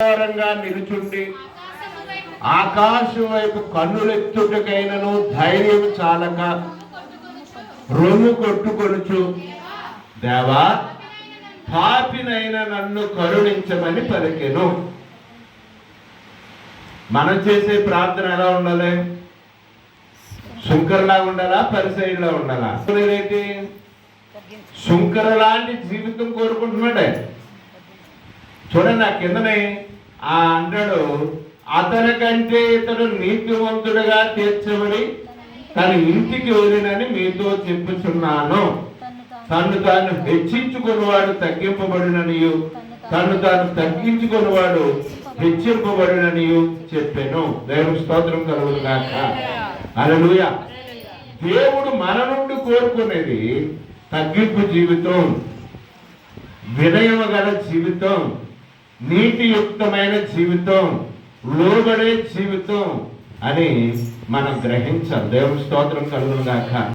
నిలుచుండి ఆకాశం వైపు కన్నులెత్తుటకైనను ధైర్యం చాలక రొమ్ము కొట్టుకొనుచు, దేవా పాపినైన నన్ను కరుణించమని పలికెను. మనం చేసే ప్రార్థన ఎలా ఉండాలి? శుంకరలా ఉండాలా, పరిసయ్యులా ఉండాలా? ఏంటి? శుంకర లాంటి జీవితం కోరుకుంటున్నాడే. చూడండి, ఆ కిందనే అంటాడు, అతని కంటే ఇతడు నీతివంతుడుగా తీర్చబడి తన ఇంటికి వెళ్ళినని మీతో చెప్పుచున్నాను. తను తాను హెచ్చించుకున్నవాడు తగ్గింపబడిననియు, తను తాను తగ్గించుకున్నవాడు హెచ్చింపబడిననియు చెప్పాను. దేవుని స్తోత్రం కలుగును గాక. హల్లెలూయా. దేవుడు మన నుండి కోరుకునేది తగ్గింపు జీవితం, వినయము గల జీవితం, నీతియుక్తమైన జీవితం, లోబడే జీవితం అని మనం గ్రహించాలి. దేవుని స్తోత్రం కలుగును గాక.